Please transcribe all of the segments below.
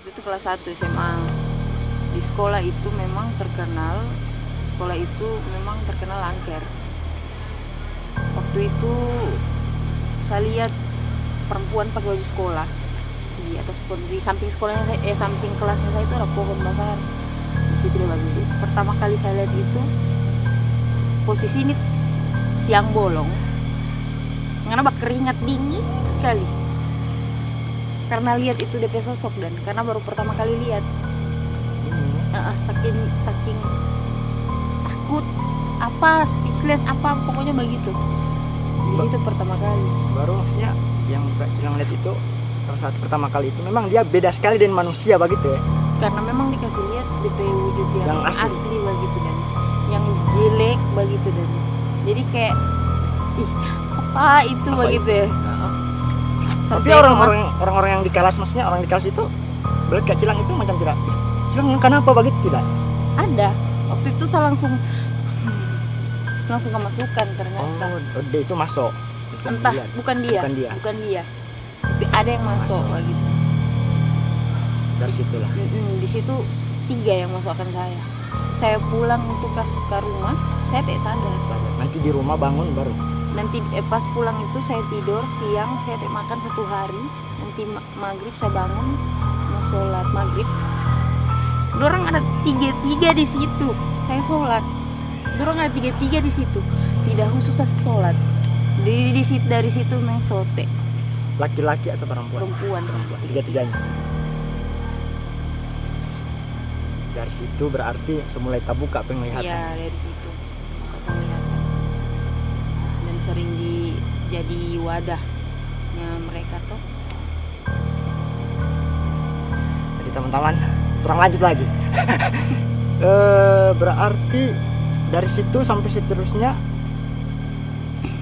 waktu itu kelas 1 SMA. Di sekolah itu memang terkenal angker. Waktu itu saya lihat perempuan pakai baju sekolah di atas pohon, di samping sekolahnya samping kelasnya saya itu ada pohon besar. Di situ dia berdiri. Pertama kali saya lihat itu posisi ini siang bolong, karena keringat dingin sekali karena lihat itu DP sosok, dan karena baru pertama kali lihat. Saking takut apa, speechless apa, pokoknya begitu. Di situ pertama kali. Baru maksudnya yang Kak Cilang lihat itu saat pertama kali itu memang dia beda sekali dengan manusia begitu ya. Karena memang dikasih lihat DP wujud yang asli begitu, dan yang jelek begitu, dan jadi kayak apa itu apa begitu itu? Ya. Tapi orang-orang yang di kelas, maksudnya orang di kelas itu berarti Kak Cilang itu macam tidak, Cilang kenapa begitu tidak? Ada. Waktu itu saya langsung kemasukan ternyata. Oh, dia itu masuk. Entah, bukan dia. Tapi ada yang masuk begitu. Dari situlah. Di situ 3 yang masukkan saya. Saya pulang untuk ke rumah, saya tak sadar. Nanti di rumah bangun baru. Nanti pas pulang itu saya tidur siang, saya tak makan 1 hari. Nanti maghrib saya bangun mau sholat maghrib. Dorang ada 3 di situ. Saya sholat. Dorang ada 3 di situ. Tidak khusus saya sholat. Dari situ main sote. Laki-laki atau perempuan? Perempuan. 3-tiganya. Dari situ berarti semulai terbuka penglihatan. Iya, dari situ penglihatan. Dan sering jadi wadahnya mereka tuh. Jadi teman-teman, kurang lanjut lagi. Berarti dari situ sampai seterusnya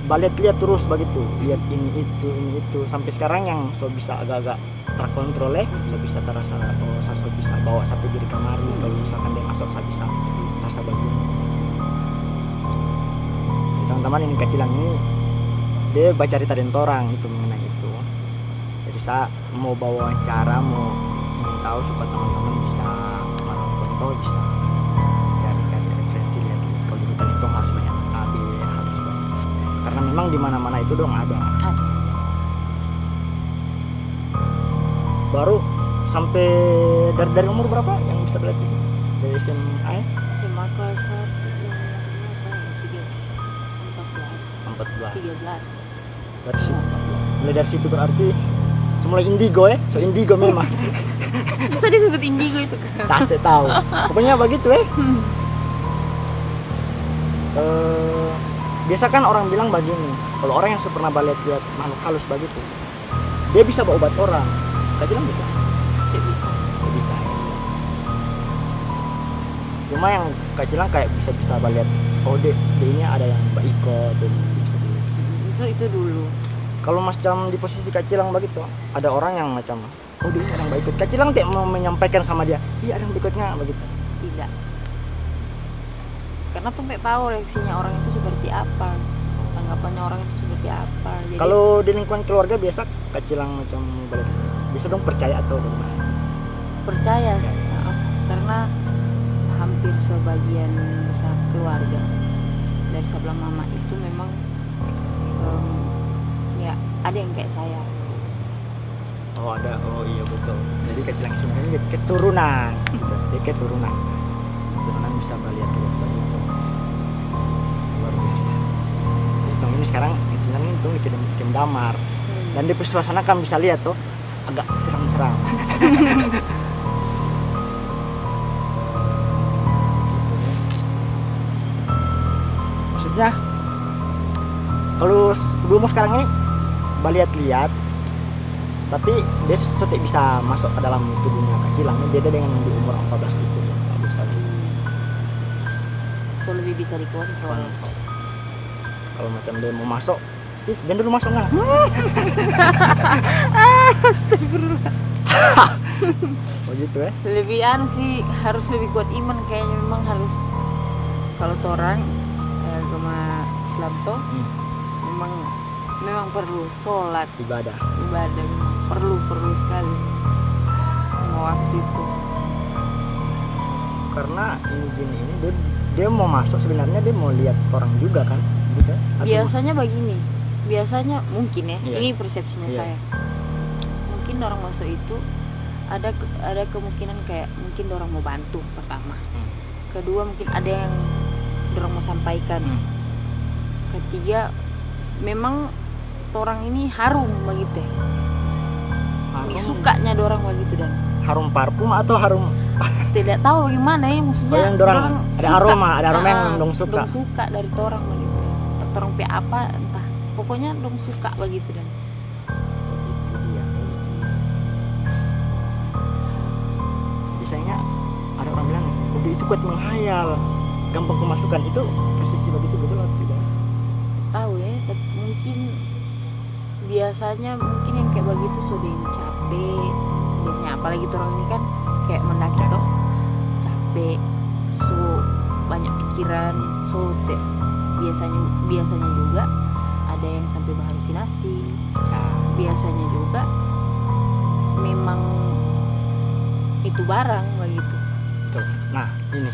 lihat terus begitu, lihat ini itu sampai sekarang yang so bisa agak-agak terkontrol so bisa terasa, saya so bisa bawa sampai di kamari. Kalau misalkan dia masuk saya bisa rasa begini. Teman-teman, ini Kak Cilang ini dia baca cerita dan orang itu mengenai itu. Jadi saya mau bawa wawancara, mau tahu supaya teman-teman bisa menonton, bisa cari referensi, lihat kalau di hutan itu harus banyak AB, harus banyak, karena memang di mana-mana itu dong ada. Baru sampai dari umur berapa yang bisa belajar itu? Dari SMA ya? SMA kelas 1 13. Dari situ, mulai dari situ berarti semula indigo ya, so indigo memang. Bisa disebut indigo itu? Tak tahu. Pokoknya begitu ya. Biasa kan orang bilang begini, kalau orang yang pernah lihat makhluk halus begitu, dia bisa bawa obat orang. Kak Cilang bisa? Tidak bisa. Tidak bisa ya. Cuma yang Kak Cilang kayak bisa lihat, oh dia ada yang ikut dan bisa dulu. Itu dulu. Kalau macam di posisi Kak Cilang begitu, ada orang yang macam, oh dia ada yang ikut. Kak Cilang tidak mau menyampaikan sama dia, iya ada yang ikutnya begitu. Tidak. Karena tuh nggak tahu reaksinya orang itu seperti apa, tanggapannya orang itu seperti apa. Jadi, kalau di lingkungan keluarga biasa Kak Cilang macam balik, bisa dong percaya atau bagaimana? Percaya, karena hampir sebagian besar keluarga dari sebelah mama itu memang ya ada yang kayak saya. Oh ada, oh iya betul. Jadi Kak Cilang sebenarnya keturunan, dia keturunan bisa lihat begitu. Luar biasa. Hitung ini sekarang sebenarnya itu dikirim damar, dan di suasana kan bisa lihat tuh agak seram-seram. Maksudnya kalau umur sekarang ini lihat, tapi dia setik bisa masuk ke dalam tubuhnya Kak Cilang. Beda dengan di umur 14 itu, 14 tahun. So lebih bisa dikontrol. Kalau macam dia mau masuk, jangan dulu masuk nggak? Astagfirullah. Oh gitu ya? Lebih sih harus lebih kuat iman kayaknya, memang harus. Kalau orang agama Islam tuh memang perlu sholat, ibadah perlu sekali. Waktu karena ini jin ini dia mau masuk sebenarnya dia mau lihat orang juga kan gitu. Biasanya begini, biasanya mungkin ya, Iya. ini persepsinya Iya. saya, mungkin orang masuk itu ada kemungkinan kayak mungkin orang mau bantu pertama, kedua mungkin ada yang orang mau sampaikan, ketiga memang orang ini harum begitu ya. Ini sukanya dorang begitu dan harum parfum atau harum tidak tahu bagaimana ya maksudnya. yang dorang ada suka. aroma yang dong suka. Dong suka dari orang begitu. Orang pe apa entah. Pokoknya dong suka begitu dan. Itu dia. Biasanya ada orang bilang, udah itu kuat menghayal, gampang kemasukan. Itu persepsi begitu betul atau tidak? Tahu ya, tapi mungkin biasanya mungkin yang kayak begitu sudah yang capek. Biasanya apalagi orang ini kan kayak mendaki toh capek, so banyak pikiran, so biasanya juga ada yang sampai berhalusinasi. Biasanya juga memang itu barang begitu. Betul. Nah ini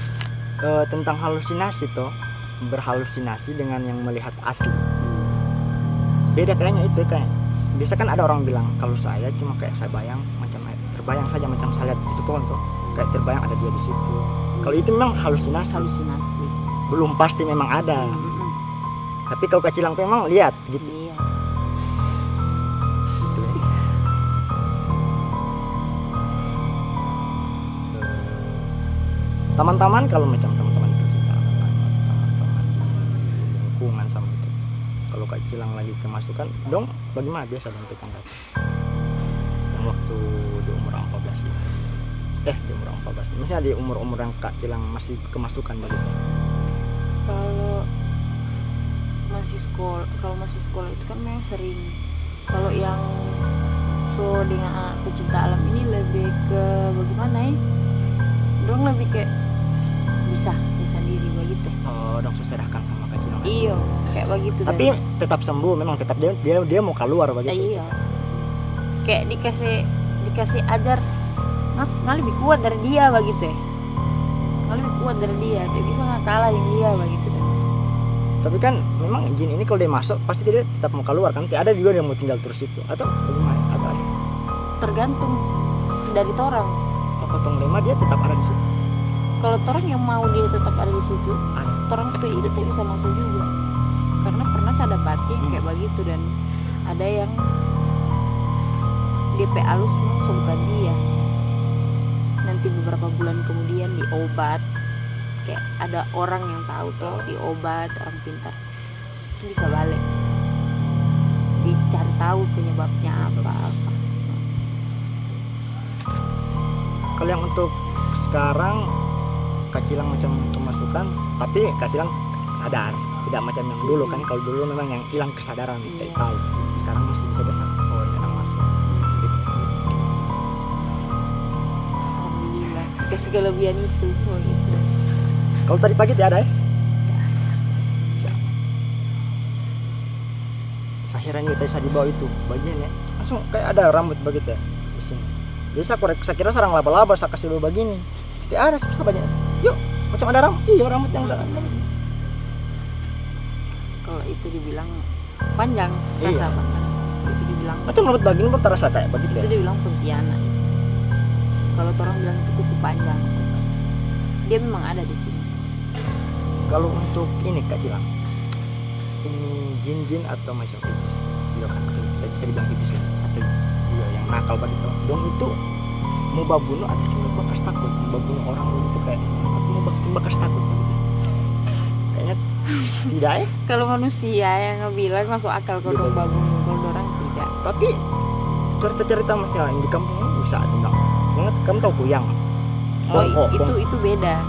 tentang halusinasi toh, berhalusinasi dengan yang melihat asli. Beda kayaknya itu kayak biasa kan ada orang bilang kalau saya cuma kayak saya terbayang saja macam saya lihat itu pohon tuh kayak terbayang ada dia di situ. Kalau itu memang halusinasi. Belum pasti memang ada. Tapi kalau kacilang memang lihat gitu. Iya. Gitu ya. Teman-teman kalau macam teman-teman kita teman-teman lingkungan sama itu. Kalau kacilang lagi kemasukan, dong bagaimana biasa dong kita tanggapi? Yang waktu di umur 14 ini. Di umur 14. Misalnya di umur-umur yang kacilang masih kemasukan begitu. Kalau masih sekolah itu kan memang sering. Kalau yang dengan pecinta alam ini lebih ke bagaimana ya? Dong lebih kayak bisa diri begitu. Oh, dong seserahkan sama kacilang. Iya, kayak begitu. Tapi tetap sembuh, memang tetap dia mau keluar begitu. Iya. Kayak dikasih ajar nggak lebih kuat dari dia begitu ya. Nggak lebih kuat dari dia, dia bisa nggak kalah yang dia begitu. Tapi kan memang jin ini kalau dia masuk pasti dia tetap mau keluar kan. Tidak ada juga yang mau tinggal terus itu atau bagaimana? Atau ada? Tergantung dari orang. Potong lema dia tetap ada di situ. Kalau orang yang mau dia tetap ada di situ, orang itu itu bisa masuk juga. Karena pernah saya dapati yang kayak begitu dan ada yang DP alus bukan dia. Nanti beberapa bulan kemudian diobat. Kayak ada orang yang tahu tuh diobat, orang pintar itu bisa balik, dicari tahu penyebabnya apa. Kalau yang untuk sekarang kacilang macam kemasukan, tapi kacilang sadar, tidak macam yang dulu kan. Kalau dulu memang yang hilang kesadaran, kayak tahu. Sekarang masih bisa dengar, oh sekarang masuk. Gitu. Alhamdulillah, kasih kelebihan itu. Oh, gitu. Kalau tadi pagi tidak ada ya? Siap. Akhirnya tadi saya dibawa itu bagian ya, langsung kayak ada rambut begitu ya di sini. Jadi saya kira sarang laba-laba, saya kasih bawa begini. Tidak ada, susah banyak. Yuk, macam ada rambut. Iya, rambut yang ada. Kalau itu dibilang panjang, Iya. rasa panjang. Itu dibilang Macam rambut begini pun terasa kayak begitu itu ya. dibilang Pontianak. Kalau orang bilang itu kuku panjang, dia memang ada di sini. Kalau untuk ini Kak Cilang, ini jin-jin atau macam iblis, iya kan bisa dibilang iblis ya, atau iya yang nakal begitu. Dong itu mau babunuh atau cuma bakas takut, babunuh orang itu kayak atau mau bakas takut begitu. Kayaknya tidak ya. Kalau manusia yang ngebilang masuk akal kalau Iya. bangun, kalau orang tidak. Tapi cerita-cerita maksudnya yang di kampung ini bisa ada enggak? Ingat kamu tahu kuyang? Oh, Bongko, itu beda.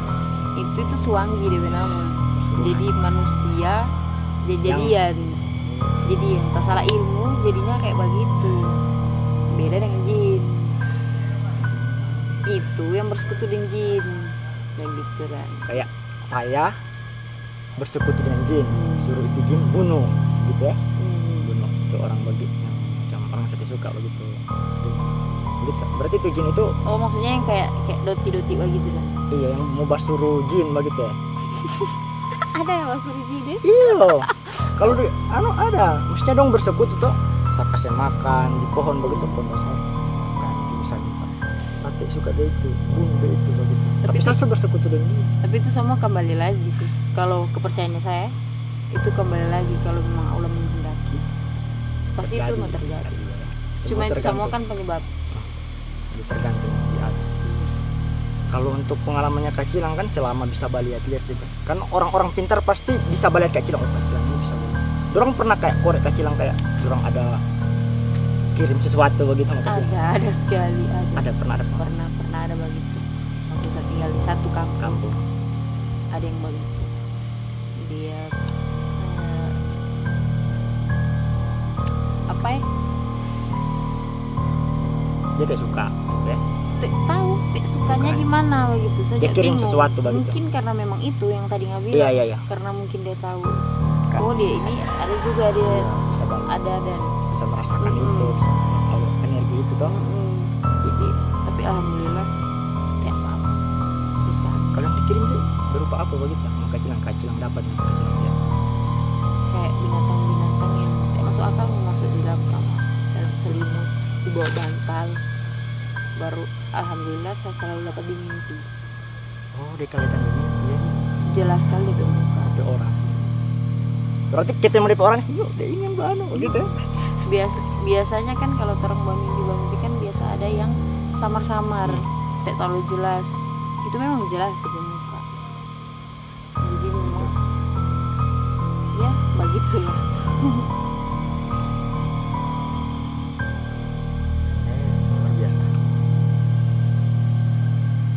Itu suanggi dia nama. Jadi manusia jadian. Jadi yang tak salah ilmu jadinya kayak begitu. Beda dengan jin. Itu yang bersekutu dengan jin. Dan gitu kan. kayak saya bersekutu dengan jin, suruh itu jin bunuh, gitu ya. Bunuh itu orang begitu yang macam orang suka begitu. gitu. Berarti itu jin itu Oh maksudnya yang kayak doti-doti begitu kan? iya yang mau basuruh jin begitu ya. Ada yang masuk di sini? Iya loh. Kalau di ada, mestinya dong bersekutu toh. Saya kasih makan di pohon begitu pohon besar. Makan bisa minta. Sate suka dia itu, bumbu itu begitu. Tapi itu- saya bersekutu dengan dia. Tapi itu semua kembali lagi sih. Kalau kepercayaannya saya itu kembali lagi kalau memang Allah menghendaki pasti itu mau terjadi. Cuma itu semua kan penyebab. tergantung di hati. Kalau untuk pengalamannya Kak Cilang kan selama bisa lihat-lihat gitu. Kan orang-orang pintar pasti bisa lihat Kak Cilang. Oh Kak Cilang ini bisa balik. Dorong pernah kayak korek Kak Cilang kayak dorong ada kirim sesuatu begitu sama Kak Cilang? Ada sekali ada. Ada pernah Pernah ada begitu. Waktu saya tinggal di satu kampung ada yang begitu. Dia apa ya? Dia kayak suka gitu ya. Tahu sukanya Bukan. gimana begitu saja. Dia kirim bingung. sesuatu begitu. Mungkin karena memang itu yang tadi nggak bilang. Iya. Karena mungkin dia tahu. Kan. Oh dia ini ada juga dia Iya, bisa banget. ada dan Bisa merasakan Mm-mm. itu, bisa tahu energi itu toh. jadi tapi alhamdulillah ya apa sekarang Kalau yang dikirim itu berupa apa begitu? Sama Kak Cilang dapat sama Kak Cilang ya. kayak binatang-binatang yang kayak masuk akal masuk di dalam kamar dalam selimut di bawah bantal baru alhamdulillah saya selalu dapat di mimpi Oh, dia kelihatan ini dia jelas sekali di muka. ada orang. Berarti kita melihat orang, yuk dia ingin bano gitu ya. Biasanya kan kalau orang mimpi kan biasa ada yang samar-samar tidak terlalu jelas, itu memang jelas di muka. Jadi memang ya begitulah. Luar biasa.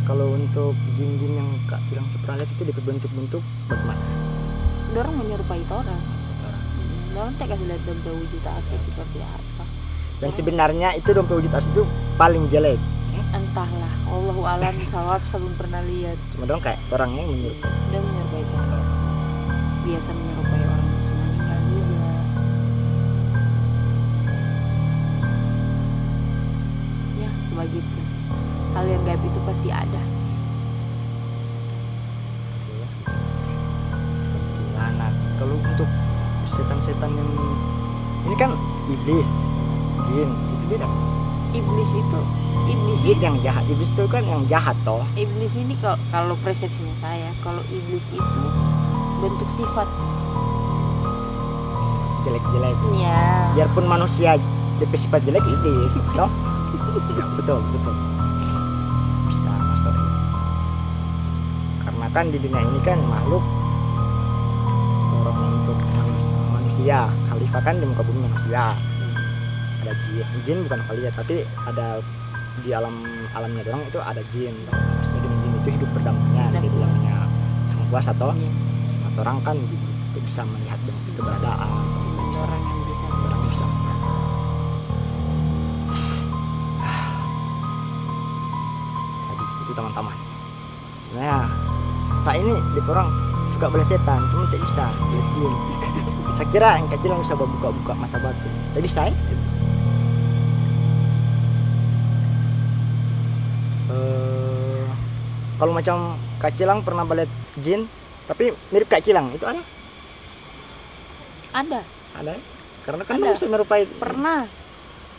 Kalau untuk jin-jin yang Kak Cilang pernah lihat itu dibentuk-bentuk bagaimana? Dorong menyerupai orang. Dorong tak kasih lihat dompet wujud asli seperti apa. Dan sebenarnya itu dompet wujud asli itu paling jelek. Entahlah, Allahu alam sawab saya belum pernah lihat. Cuma dong kayak orangnya menyerupai. Dia menyerupai orang. Biasa menyerupai orang yang sudah meninggal juga. Ya, begitu. Hal yang gaib itu pasti ada. Nah, kalau untuk setan-setan yang ini kan iblis, jin itu beda. Iblis Jin yang jahat, iblis itu kan yang jahat toh. iblis ini kalau persepsinya saya, kalau iblis itu bentuk sifat. Jelek-jelek. Ya. Biarpun manusia DP sifat jelek iblis, toh. betul. Bisa masuk. Karena kan di dunia ini kan makhluk orang untuk manusia, khalifah kan di muka bumi manusia. Ada jin bukan khalifah tapi ada di alamnya orang itu ada jin. Maksudnya dengan jin itu hidup berdampingan di dalamnya sang kuasa toh. Iya. Atau orang kan bisa melihat keberadaan, bisa Orang yang bisa. orang bisa. Jadi itu teman-teman. Nah, saya ini di orang suka bela setan, cuma tidak bisa lihat jin. Saya kira yang kecil yang bisa buka-buka mata batu. Jadi saya kalau macam Kak Cilang pernah balik jin, tapi mirip Kak Cilang itu ada? Ada. Ada. Karena kan Ada. bisa merupai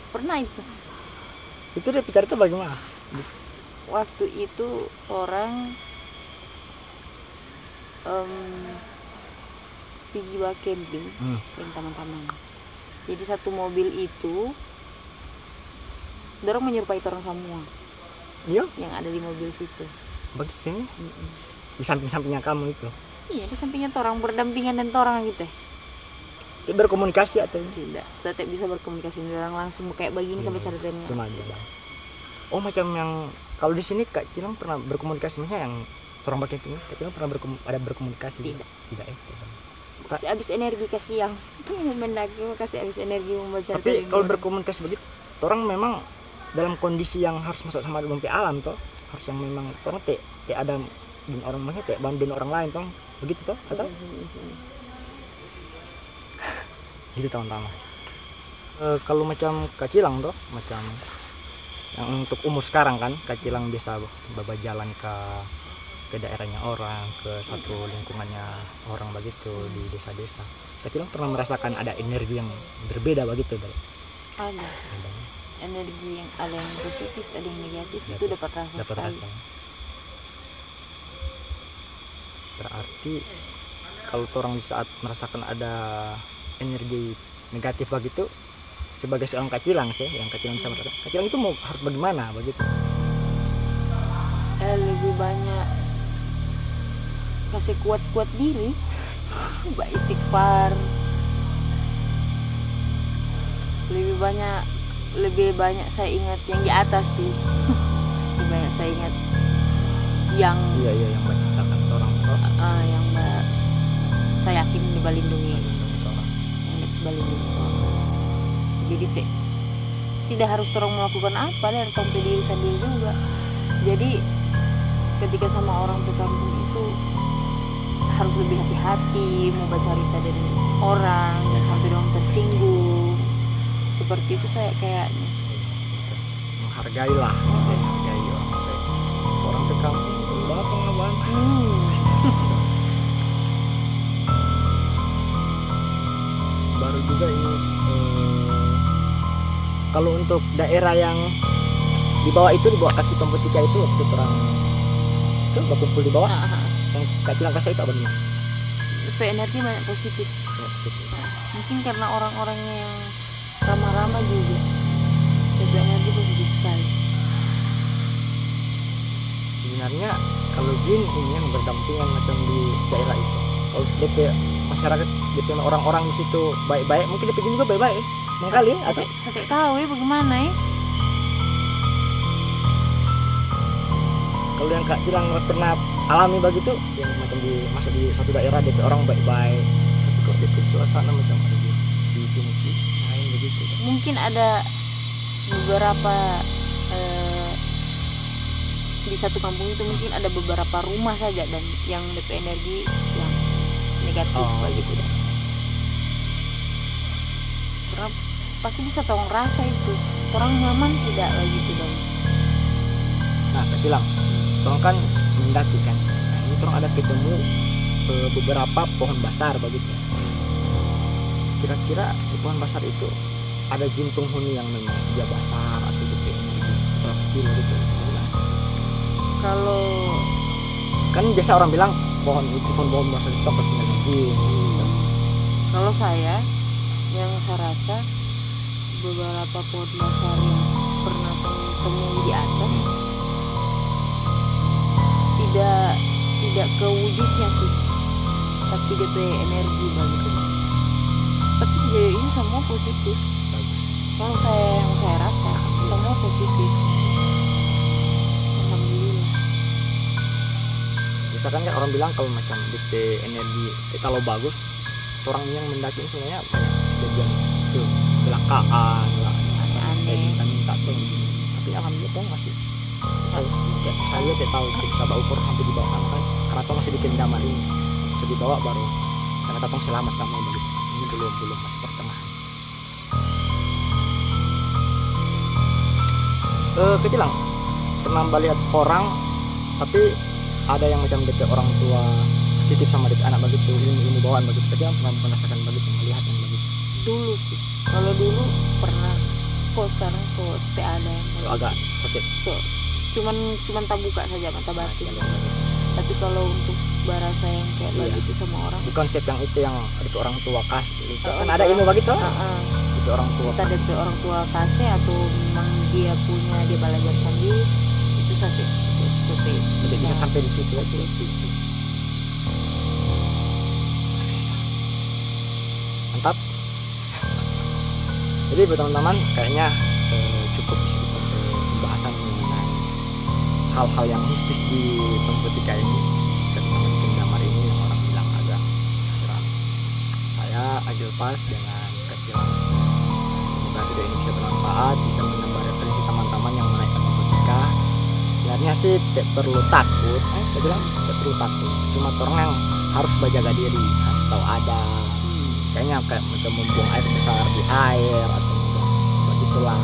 Pernah itu. itu dia cerita bagaimana? Waktu itu orang pergi bawa camping dengan teman-teman. Jadi satu mobil itu dorong menyerupai orang semua Iya, yang ada di mobil situ. begitu ini. Di samping-sampingnya kamu itu. Iya, di sampingnya orang berdampingan dan orang gitu. Dia berkomunikasi atau Tidak, saya tidak bisa berkomunikasi dengan orang langsung kayak begini sampai ceritanya. cuma aja. Oh, macam yang kalau di sini Kak Cilang pernah berkomunikasi misalnya yang orang bagian ini Kak Cilang pernah berkomunikasi? Tidak. Tidak ya. Kasih habis energi kasih yang mendaki kasih habis energi membaca. Tapi kalau berkomunikasi begitu, orang memang dalam kondisi yang harus masuk sama dompet alam toh, harus yang memang orang teh ada bin orang mana teh bin orang lain toh, begitu toh atau itu teman-teman. Kalau macam Kak Cilang toh, macam yang untuk umur sekarang kan Kacilang bisa jalan ke daerahnya orang, ke satu lingkungannya orang begitu di desa-desa. Kacilang pernah merasakan ada energi yang berbeda begitu Bel? Ada energi yang ada yang positif, ada yang negatif, itu dapat rasa dapat sekali. rasa. Berarti kalau orang di saat merasakan ada energi negatif begitu, sebagai seorang Kacilang sih, yang Kacilang bisa merasakan, Kacilang itu mau harus bagaimana begitu? Lebih banyak kasih kuat diri, istighfar, lebih banyak saya ingat yang di atas sih. Lebih banyak saya ingat yang yang menciptakan orang yang saya yakin dibalindungi, yang dibalindungi. Jadi tidak harus orang melakukan apa, dan tong diri sendiri juga. Jadi ketika sama orang di kampung itu harus lebih hati-hati mau bercerita dari orang, dan sampai dong tersinggung. Seperti itu saya kayaknya. Menghargai lah, menghargai orang di kampung datang abang. Baru juga ini kalau untuk daerah yang di bawah itu, di bawah kaki Tompetika itu waktu terang itu berkumpul di bawah, yang Kacilang kasih itu apa nih? Energi banyak positif. Mungkin karena orang-orangnya yang ramah-ramah juga, jadi energi positif sekali. Sebenarnya kalau jin ini yang berdampingan macam di daerah itu, kalau DP masyarakat, DP orang-orang di situ baik-baik, mungkin DP jin juga baik-baik mengkali atau sampai tahu ya bagaimana ya. Kalau yang Kacilang pernah alami begitu, yang macam masuk di satu daerah DP orang baik-baik, tapi kok DP suasana macam di sini main begitu. Mungkin ada beberapa di satu kampung itu mungkin ada beberapa rumah saja dan yang DP energi yang negatif begitu dan karena pasti bisa tolong rasa itu orang nyaman tidak begitu dan. Nah Kacilang, orang kan mendaki kan, nah ini orang ada ketemu beberapa pohon besar begitu. Kira-kira di pohon besar itu ada jin penghuni yang memang dia besar atau DP energi kecil gitu? Kalau kan biasa orang bilang pohon besar itu pasti energi. Kalau saya yang saya rasa beberapa pohon besar yang pernah temui di atas tidak ke wujudnya sih, tapi DP energi begitu. Tapi sejauh ini semua positif. Kalau yang saya rasa semua positif. Alhamdulillah. Misalkan kan orang bilang kalau macam DP energi kalau bagus, orang yang mendaki sebenarnya banyak kejadian kecelakaan lah, aneh-aneh. Minta tolong. Tapi alhamdulillah tuh masih saya tidak tahu bisa bawa ukur sampai di bawah kan, karena tuh masih di Kendamar ini, masih di bawah baru karena datang selamat sama begitu. Ini belum masih pertengahan. Kacilang pernah melihat orang tapi ada yang macam DP orang tua titip sama DP anak begitu, ilmu bawaan begitu. Kacilang pernah merasakan begitu, melihat yang begitu? Dulu sih, kalau dulu pernah, kok sekarang kok ada yang agak sakit. Cuman tak buka saja mata batin. Tapi kalau untuk barasa yang kayak begitu sama orang, di konsep yang itu yang ada orang tua kasih itu kan ada ilmu begitu. Itu orang tua kita ada orang tua kasih atau memang dia belajar sendiri, itu sampai bisa sampai di situ. Mantap. Jadi buat teman-teman kayaknya cukup pembahasan mengenai hal-hal yang mistis di Tompetika ini, terutama di Kendamar ini yang orang bilang agak seram. Saya Agil Pas dengan Kacilang, semoga video ini bisa bermanfaat, bisa menambah referensi teman-teman yang menaik ke Tompetika. Sebenarnya sih tidak perlu takut, saya bilang tidak perlu takut, cuma orang yang harus berjaga diri, harus tahu ada kayaknya kayak macam membuang air besar di air atau begitulah,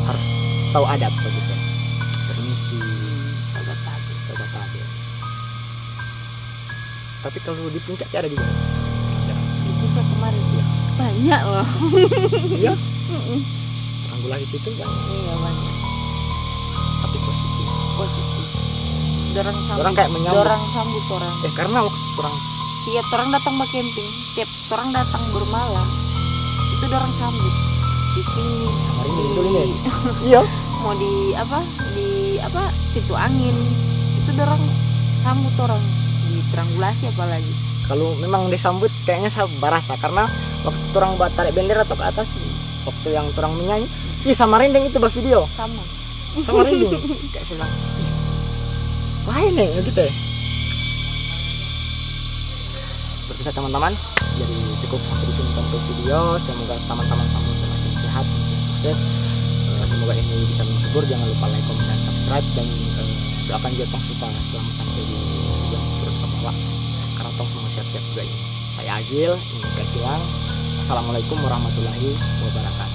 harus tahu adab begitu. Permisi, Sobat tadi. sobat tadi. Tapi kalau di puncak ada juga. Di puncak kemarin banyak loh. Iya. Mm-mm. Triangulasi itu kan Iya banyak. tapi positif. Positif. Orang kayak menyambut. Dorang sambut orang. Karena waktu orang Tiap orang datang ke camping, tiap orang datang bermalam, itu dorang sambut. Di sini, Hari ini di, dulu nih. Iya. mau di apa pintu angin, itu dorang sambut orang di triangulasi apalagi. Kalau memang disambut kayaknya saya berasa karena waktu orang buat tarik bendera atau ke atas waktu yang orang menyanyi, sama Rindeng itu video Sama. sama Rindeng kayak bilang, wah ini gitu ya. Berkisah teman-teman, jadi cukup sampai di sini untuk video. Semoga teman-teman semakin sehat, semakin sukses. Semoga ini bisa menghibur. Jangan lupa like, comment, dan subscribe, dan doakan juga tong suka selama sampai di video terus ke bawah. Karena tong semua siap-siap juga ini. Saya Agil, ini Kak Kilang. Assalamualaikum warahmatullahi wabarakatuh.